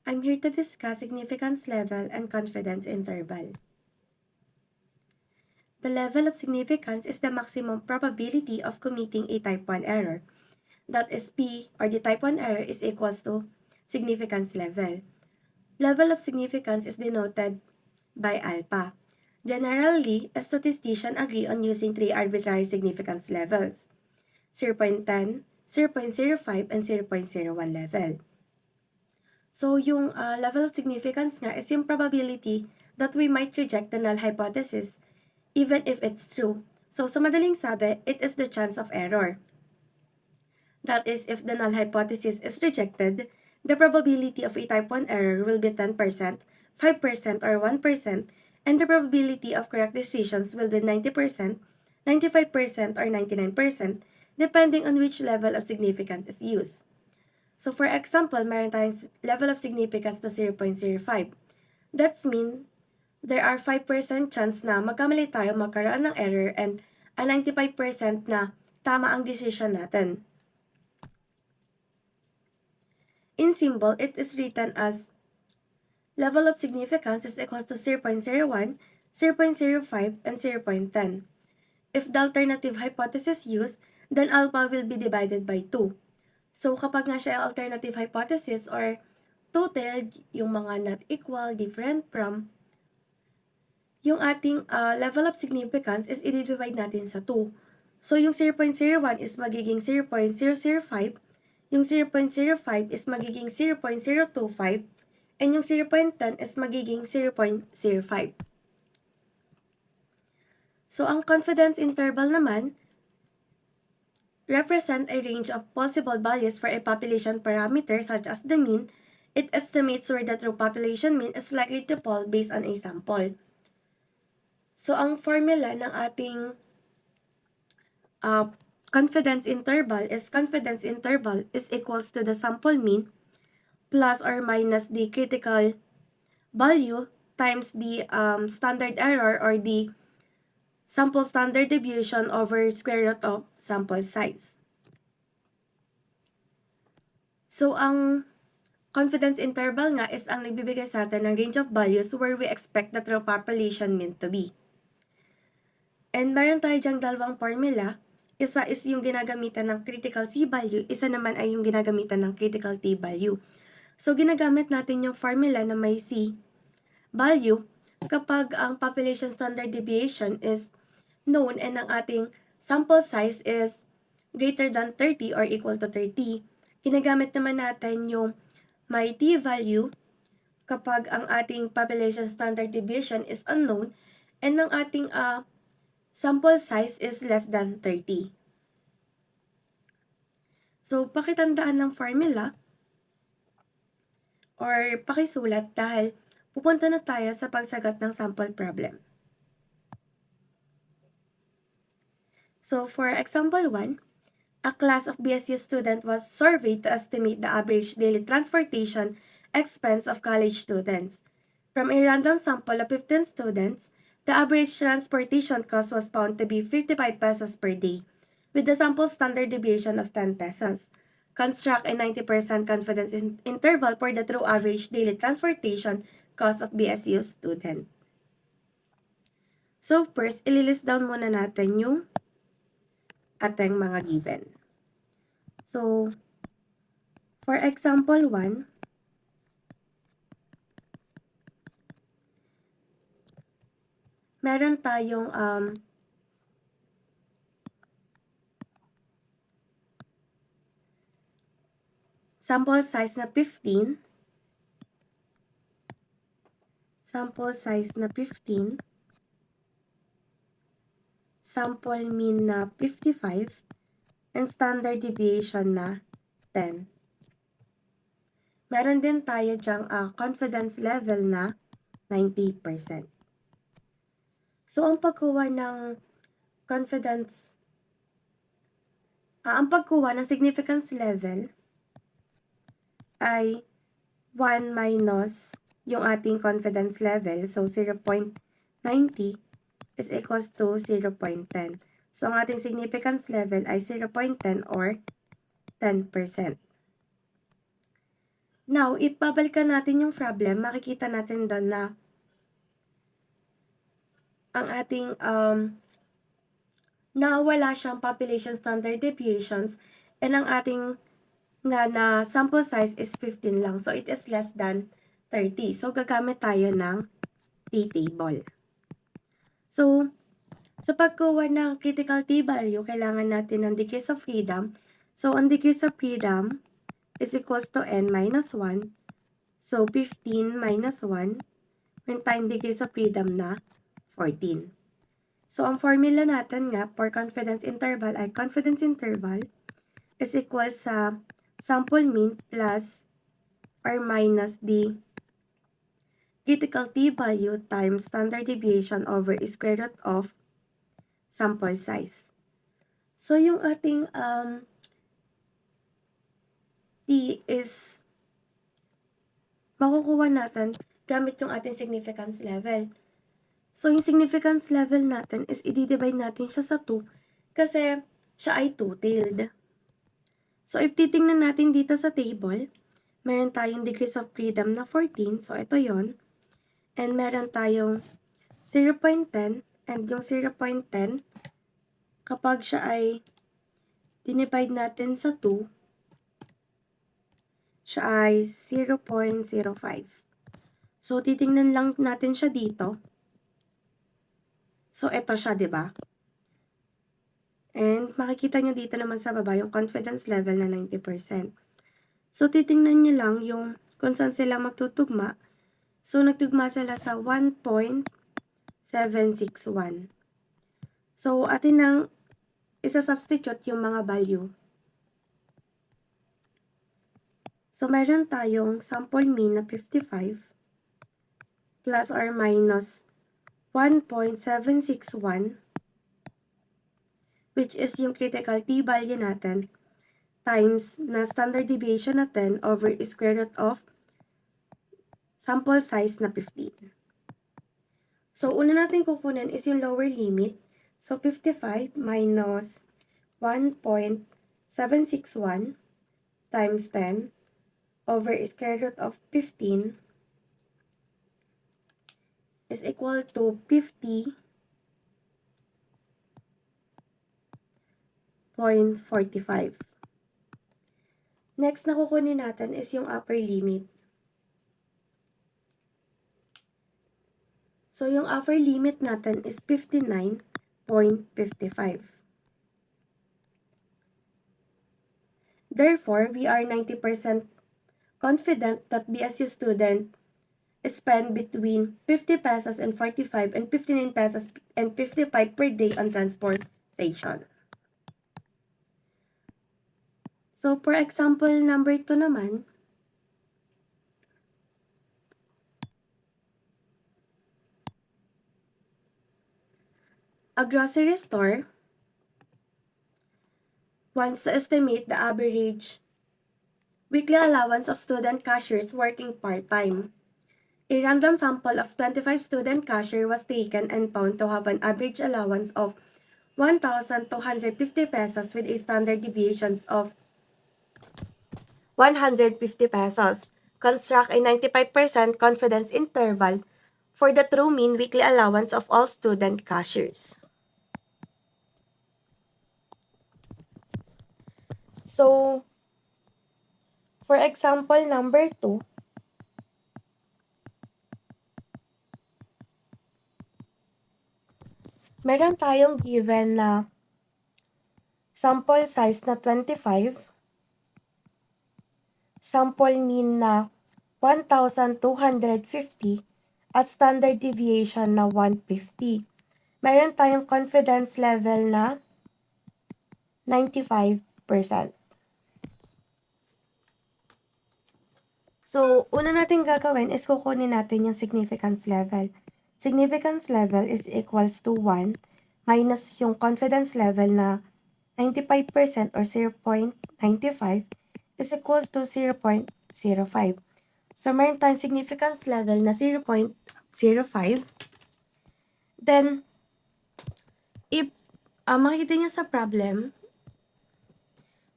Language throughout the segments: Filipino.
I'm here to discuss significance level and confidence interval. The level of significance is the maximum probability of committing a type 1 error. That is P, or the type 1 error, is equals to significance level. Level of significance is denoted by alpha. Generally, a statistician agree on using three arbitrary significance levels: 0.10, 0.05, and 0.01 level. So, yung level of significance nga is yung probability that we might reject the null hypothesis even if it's true. So, sa madaling sabi, it is the chance of error. That is, if the null hypothesis is rejected, the probability of a type 1 error will be 10%, 5%, or 1%, and the probability of correct decisions will be 90%, 95%, or 99%, depending on which level of significance is used. So, for example, meron tayong level of significance na 0.05. That's mean there are 5% chance na magkamali tayo, magkaroon ng error, and a 95% na tama ang decision natin. In symbol, it is written as level of significance is equals to 0.01, 0.05, and 0.10. If the alternative hypothesis used, then alpha will be divided by 2. So, kapag nga siya alternative hypothesis or total, yung mga not equal, different from, yung ating level of significance is i-divide natin sa 2. So, yung 0.01 is magiging 0.005, yung 0.05 is magiging 0.025, and yung 0.10 is magiging 0.05. So, ang confidence interval naman represent a range of possible values for a population parameter such as the mean. It estimates where the true population mean is likely to fall based on a sample. So, ang formula ng ating confidence interval is equals to the sample mean plus or minus the critical value times the standard error or the sample standard deviation over square root of sample size. So, ang confidence interval nga is ang nagbibigay sa atin ng range of values where we expect the true population mean to be. And meron tayo dyang dalawang formula. Isa is yung ginagamitan ng critical C value, isa naman ay yung ginagamitan ng critical T value. So, ginagamit natin yung formula na may C value kapag ang population standard deviation is known and ang ating sample size is greater than 30 or equal to 30. Ginagamit naman natin yung may T value kapag ang ating population standard deviation is unknown and ang ating sample size is less than 30. So, pakitandaan ng formula or pakisulat dahil pupunta na tayo sa pagsagot ng sample problem. So, for example 1, a class of BSEE student was surveyed to estimate the average daily transportation expense of college students. From a random sample of 15 students, the average transportation cost was found to be 55 pesos per day, with the sample standard deviation of 10 pesos. Construct a 90% confidence interval for the true average daily transportation cost of BSEE student. So first, ililist down muna natin yung ating mga given. So, for example 1, meron tayong sample size na 15, sample mean na 55, and standard deviation na 10. Meron din tayo dyang confidence level na 90%. So, ang pagkuha ng confidence, ang pagkuha ng significance level ay 1 minus yung ating confidence level. So, 0.90 is equals to 0.10. So, ang ating significance level ay 0.10 or 10%. Now, if babalikan natin yung problem, makikita natin doon na ang ating nawala siyang population standard deviations and ang ating nga na sample size is 15 lang. So, it is less than 30. So, gagamit tayo ng t-table. So, sa pagkuha ng critical t-value, kailangan natin ng degrees of freedom. So, ang degrees of freedom is equals to n minus 1. So, 15 minus 1 when time degrees of freedom na 14. So, ang formula natin nga for confidence interval ay confidence interval is equal sa sample mean plus or minus the critical t-value times standard deviation over square root of sample size. So, yung ating t is makukuha natin gamit yung ating significance level. So, yung significance level natin is i-divide natin siya sa 2 kasi siya ay two-tailed. So, if titingnan natin dito sa table, meron tayong degrees of freedom na 14. So, ito yon. And meron tayong 0.10. And yung 0.10, kapag siya ay dinivide natin sa 2, siya ay 0.05. So, titingnan lang natin siya dito. So, ito siya, di ba? And makikita nyo dito naman sa baba yung confidence level na 90%. So, titingnan nyo lang yung kung saan sila magtutugma. So, nagtugma sila sa 1.761. So, atin nang isa-substitute yung mga value. So, meron tayong sample mean na 55 plus or minus 1.761 which is yung critical t-value natin times na standard deviation na 10 over square root of sample size na 15. So, una natin kukunin is yung lower limit. So, 55 minus 1.761 times 10 over square root of 15 is equal to 50.45. Next na kukunin natin is yung upper limit. So, yung upper limit natin is 59.55. Therefore, we are 90% confident that BSEE student spend between 50 pesos and 45 and 59 pesos and 55 per day on transportation. So, for example, number 2 naman, a grocery store wants to estimate the average weekly allowance of student cashiers working part-time. A random sample of 25 student cashier was taken and found to have an average allowance of 1,250 pesos with a standard deviations of 150 pesos. Construct a 95% confidence interval for the true mean weekly allowance of all student cashiers. So, for example, number 2, meron tayong given na sample size na 25, sample mean na 1,250, at standard deviation na 150. Meron tayong confidence level na 95%. So, una natin gagawin is kukunin natin yung significance level. Significance level is equals to 1 minus yung confidence level na 95% or 0.95 is equals to 0.05. So, meron tayong significance level na 0.05. Then, if makikita niyo sa problem,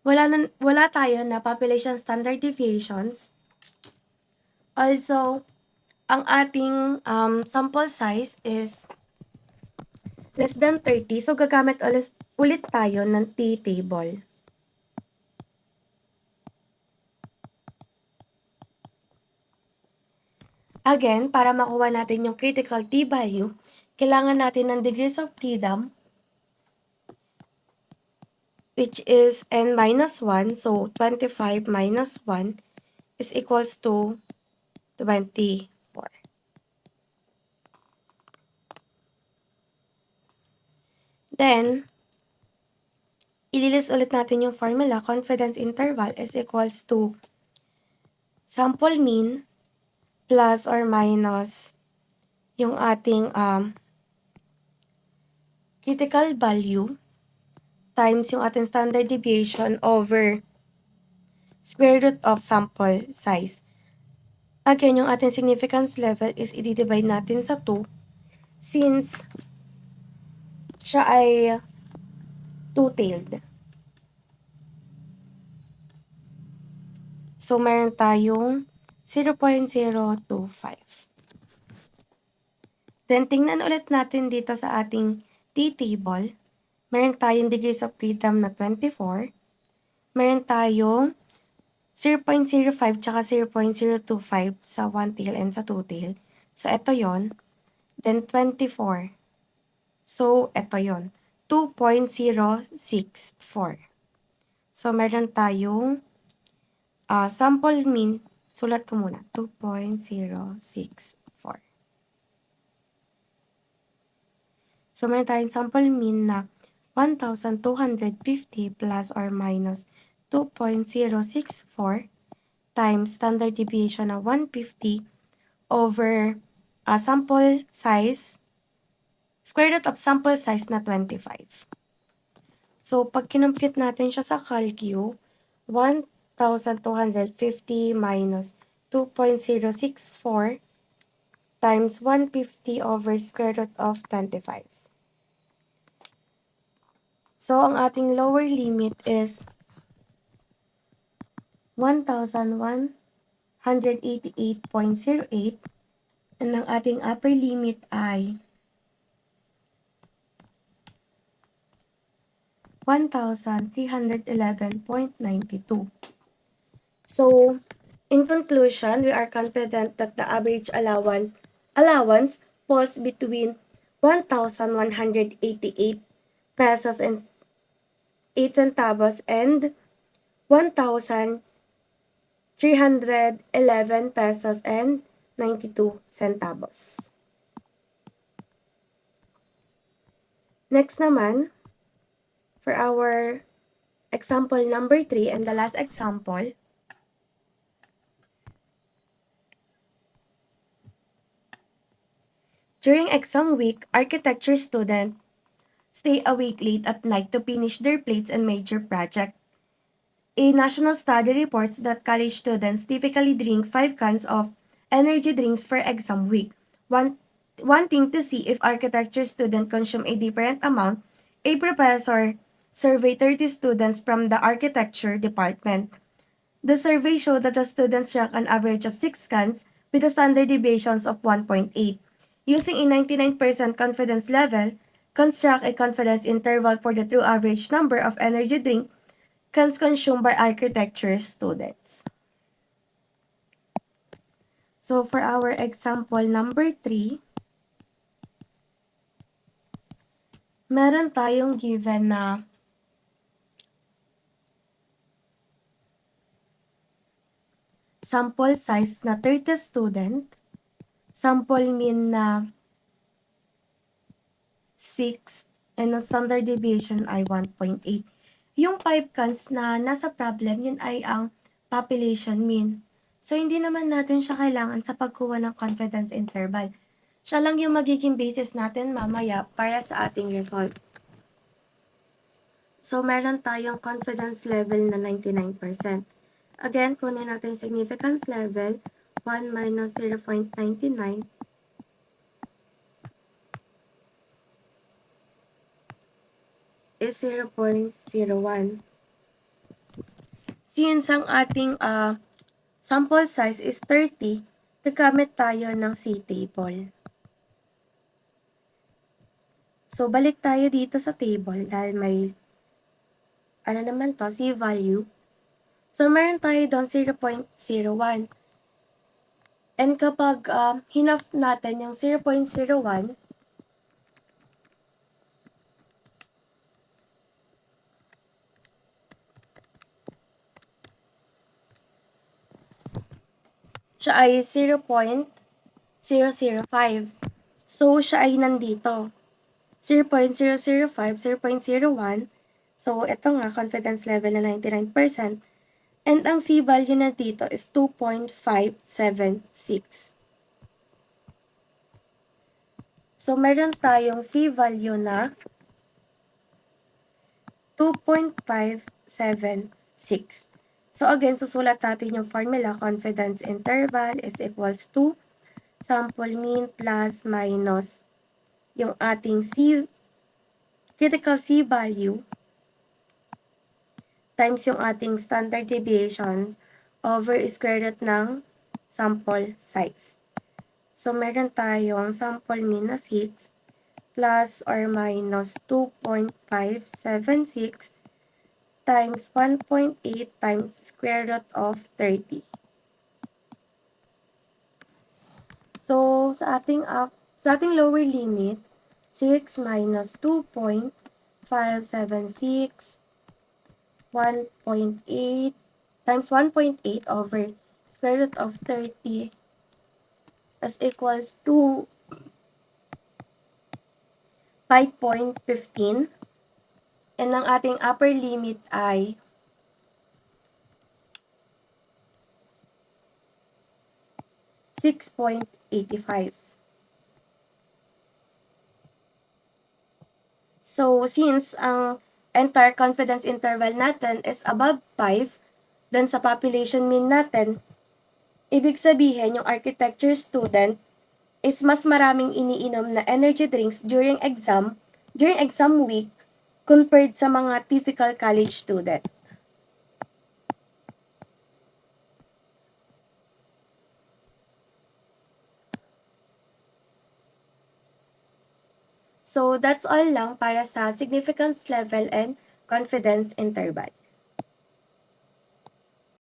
wala tayo na population standard deviations. Also, ang ating sample size is less than 30. So, gagamit ulit tayo ng t-table. Again, para makuha natin yung critical t-value, kailangan natin ng degrees of freedom, which is n minus 1. So, 25 minus 1 is equals to 24. Then, ililis ulit natin yung formula. Confidence interval is equals to sample mean plus or minus yung ating critical value times yung ating standard deviation over square root of sample size. Again, yung ating significance level is i-divide natin sa 2 since siya ay two-tailed. So, meron tayong 0.025. Then, tingnan ulit natin dito sa ating t-table. Meron tayong degrees of freedom na 24. Meron tayong 0.05 tsaka 0.025 sa one tail and sa two tail. So, ito yon. Then, 24. So, ito yon. 2.064. So, meron tayong sample mean. Sulat ko muna. 2.064. So, meron tayong sample mean na 1,250 plus or minus 2.064 times standard deviation na 150 over sample size, square root of sample size na 25. So, pag kinumpute natin siya sa Calcu, 1,250 minus 2.064 times 150 over square root of 25. So, ang ating lower limit is 1,188.08 and ang ating upper limit ay 1,311.92. So, in conclusion, we are confident that the average allowance falls between 1,188 pesos and 8 centavos and 1,311 pesos and 92 centavos. Next naman, for our example number 3 and the last example, during exam week, architecture students stay awake late at night to finish their plates and major project. A national study reports that college students typically drink 5 cans of energy drinks for exam week. Wanting to see if architecture students consume a different amount, a professor surveyed 30 students from the architecture department. The survey showed that the students drank an average of 6 cans with a standard deviations of 1.8. Using a 99% confidence level, construct a confidence interval for the true average number of energy drink cans consumed by architecture students. So, for our example number 3, meron tayong given na sample size na 30 student, sample mean na 6, and ang standard deviation ay 1.8. Yung 5 cans na nasa problem, yun ay ang population mean. So, hindi naman natin siya kailangan sa pagkuha ng confidence interval. Siya lang yung magiging basis natin mamaya para sa ating result. So, meron tayong confidence level na 99%. Again, kunin natin significance level, 1 minus 0.99 is 0.01. Since ang ating sample size is 30, gagamit tayo ng C-table. So, balik tayo dito sa table dahil may, C-value. So, meron tayo doon 0.01. And kapag hinaf natin yung 0.01, siya ay 0.005. So, siya ay nandito. 0.005, 0.01. So, ito nga, confidence level na 99%. And ang C-value na dito is 2.576. So, meron tayong C-value na 2.576. So, again, susulat natin yung formula. Confidence interval is equals to sample mean plus minus yung ating critical C-value times yung ating standard deviation over square root ng sample size. So, meron tayong sample mean na 6 plus or minus 2.576 times 1.8 times square root of 30. So, sa ating lower limit, 6 minus 2.576 1.8 times 1.8 over square root of 30 is equals to 5.15. And ang ating upper limit ay 6.85. So, since ang entire confidence interval natin is above 5, then sa population mean natin, ibig sabihin yung architecture student is mas maraming iniinom na energy drinks during exam week compared sa mga typical college student. So, that's all lang para sa significance level and confidence interval.